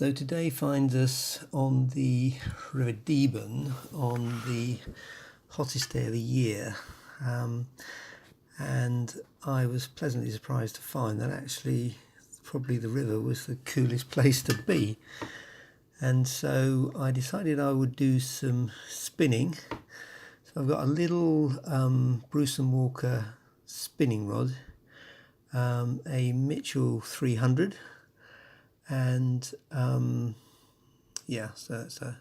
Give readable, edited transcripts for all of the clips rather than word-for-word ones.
So today finds us on the River Deben on the hottest day of the year, and I was pleasantly surprised to find that actually probably the river was the coolest place to be, and so I decided I would do some spinning. So I've got a little Bruce and Walker spinning rod, a Mitchell 300, and so it's a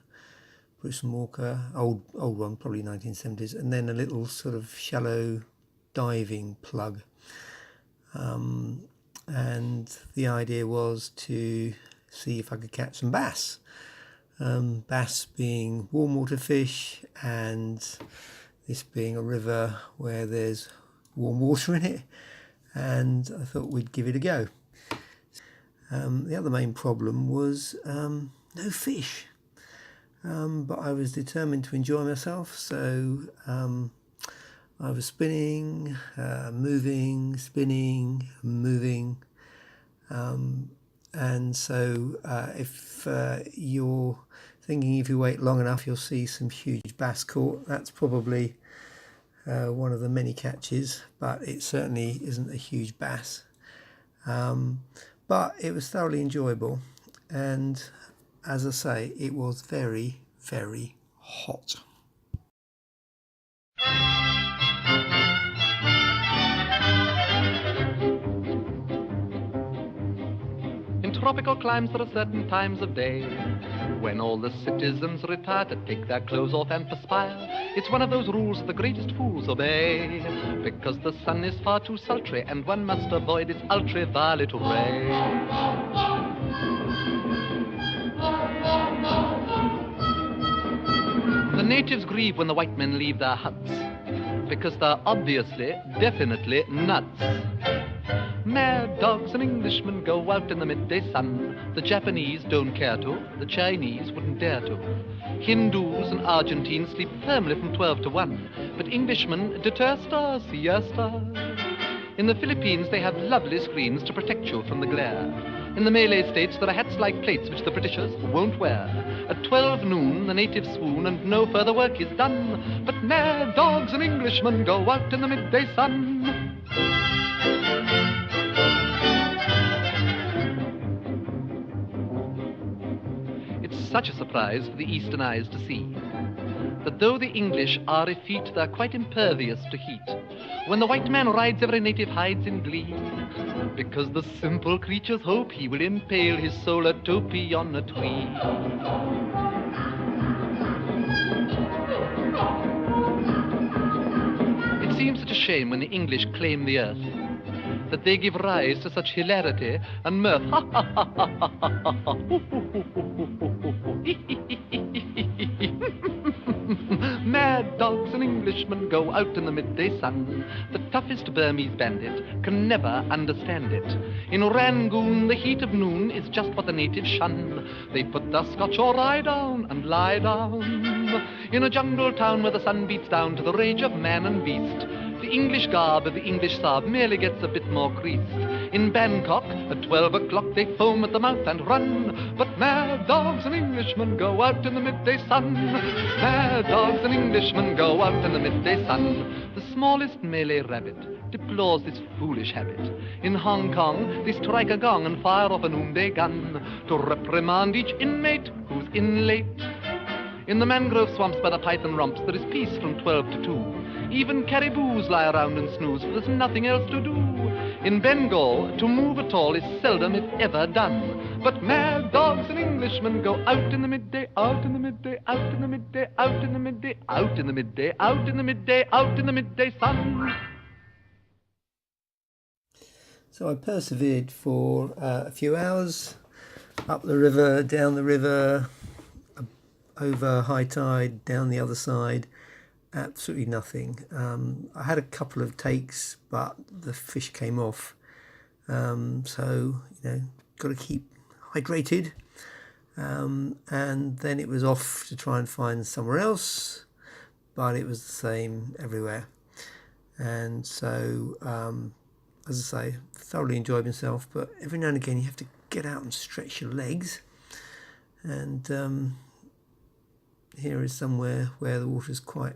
Bruce and Walker old one, probably 1970s, and then a little sort of shallow diving plug, and the idea was to see if I could catch some bass, bass being warm water fish, and this being a river where there's warm water in it, and I thought we'd give it a go. The other main problem was no fish, but I was determined to enjoy myself, so I was spinning, moving, spinning, moving, and so if you're thinking if you wait long enough you'll see some huge bass caught, that's probably one of the many catches, but it certainly isn't a huge bass. But it was thoroughly enjoyable, and as I say, it was very, very hot. In tropical climes there are certain times of day when all the citizens retire to take their clothes off and perspire. It's one of those rules that the greatest fools obey, because the sun is far too sultry and one must avoid its ultraviolet ray. The natives grieve when the white men leave their huts, because they're obviously, definitely nuts. Mad dogs and Englishmen go out in the midday sun. The Japanese don't care to, the Chinese wouldn't dare to. Hindus and Argentines sleep firmly from 12 to 1, but Englishmen detesta siesta. In the Philippines they have lovely screens to protect you from the glare. In the Malay states there are hats like plates which the Britishers won't wear. At 12 noon the natives swoon and no further work is done, but mad dogs and Englishmen go out in the midday sun. Such a surprise for the eastern eyes to see that though the English are effete, they're quite impervious to heat. When the white man rides, every native hides in glee, because the simple creatures hope he will impale his solar topee on a tree. It seems such a shame when the English claim the earth, that they give rise to such hilarity and mirth. Ha ha ha ha ha ha ha. Mad dogs and Englishmen go out in the midday sun. The toughest Burmese bandit can never understand it. In Rangoon, the heat of noon is just what the natives shun. They put their Scotch or rye down and lie down. In a jungle town where the sun beats down to the rage of man and beast, the English garb of the English sab merely gets a bit more creased. In Bangkok, at 12 o'clock, they foam at the mouth and run. But mad dogs and Englishmen go out in the midday sun. Mad dogs and Englishmen go out in the midday sun. The smallest Malay rabbit deplores this foolish habit. In Hong Kong, they strike a gong and fire off a noonday gun to reprimand each inmate who's in late. In the mangrove swamps by the python romps, there is peace from 12 to 2. Even caribous lie around and snooze, for there's nothing else to do. In Bengal, to move at all is seldom, if ever, done. But mad dogs and Englishmen go out in the midday, out in the midday, out in the midday, out in the midday, out in the midday, out in the midday, out in the midday sun. So I persevered for a few hours, up the river, down the river, over high tide, down the other side. Absolutely nothing. I had a couple of takes, but the fish came off. So, got to keep hydrated. And then it was off to try and find somewhere else, but it was the same everywhere. And so, as I say, thoroughly enjoyed myself, but every now and again you have to get out and stretch your legs. and here is somewhere where the water is quite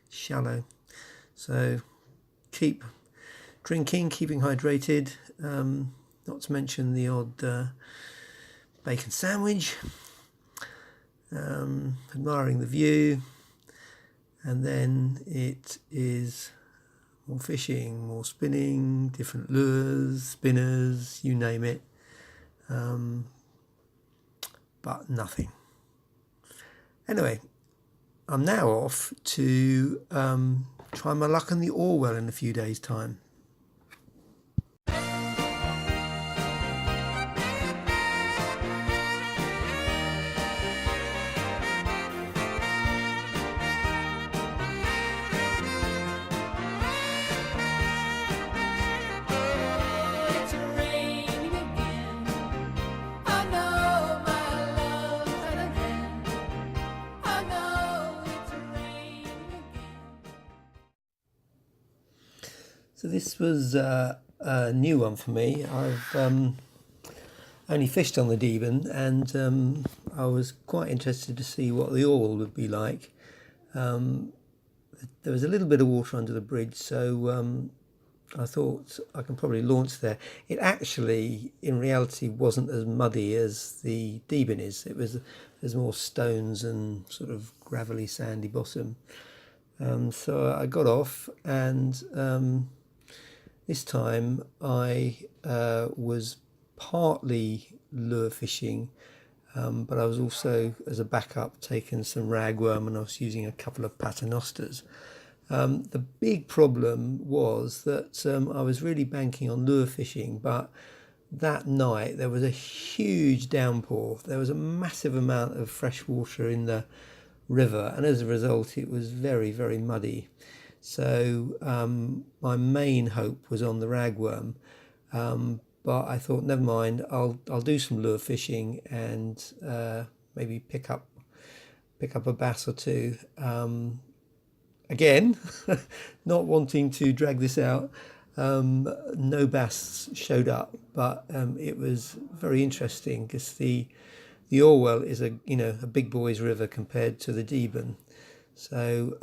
shallow. So keep drinking, keeping hydrated, not to mention the odd bacon sandwich, admiring the view, and then it is more fishing, more spinning, different lures, spinners, you name it, but nothing. Anyway, I'm now off to try my luck on the Orwell in a few days' time. So this was a new one for me. I've only fished on the Deben, and I was quite interested to see what the Orwell would be like. There was a little bit of water under the bridge, so I thought I can probably launch there. It actually, in reality, wasn't as muddy as the Deben is. There's more stones and sort of gravelly, sandy bottom. So I got off, and this time I was partly lure fishing, but I was also, as a backup, taking some ragworm, and I was using a couple of paternosters. The big problem was that I was really banking on lure fishing, but that night there was a huge downpour. There was a massive amount of fresh water in the river, and as a result it was very, very muddy. So my main hope was on the ragworm, but I thought, never mind, I'll do some lure fishing and maybe pick up a bass or two. Again, not wanting to drag this out, no bass showed up, but it was very interesting because the Orwell is a big boys river compared to the Deben. So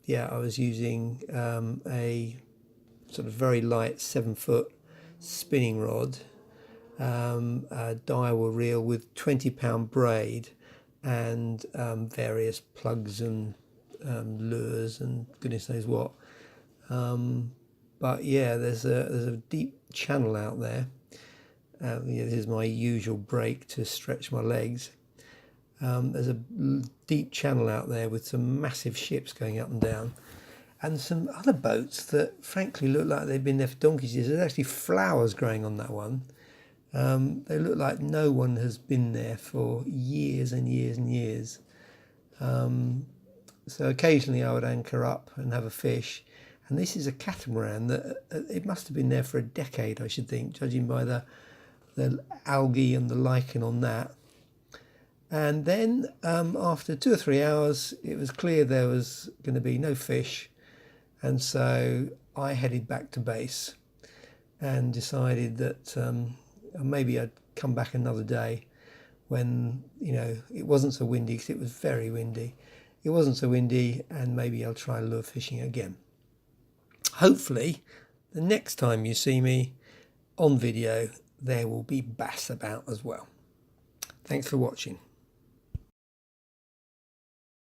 yeah, I was using a sort of very light 7-foot spinning rod, a Daiwa reel with 20-pound braid, and various plugs and lures and goodness knows what. But yeah, there's a deep channel out there. This is my usual break to stretch my legs. There's a deep channel out there with some massive ships going up and down, and some other boats that frankly look like they've been there for donkey's years. There's actually flowers growing on that one. They look like no one has been there for years and years and years. So occasionally I would anchor up and have a fish, and this is a catamaran that it must have been there for a decade, I should think, judging by the algae and the lichen on that. And then after 2 or 3 hours, it was clear there was going to be no fish. And so I headed back to base and decided that maybe I'd come back another day when, it wasn't so windy, because it was very windy. It wasn't so windy, and maybe I'll try lure fishing again. Hopefully, the next time you see me on video, there will be bass about as well. Thanks for watching.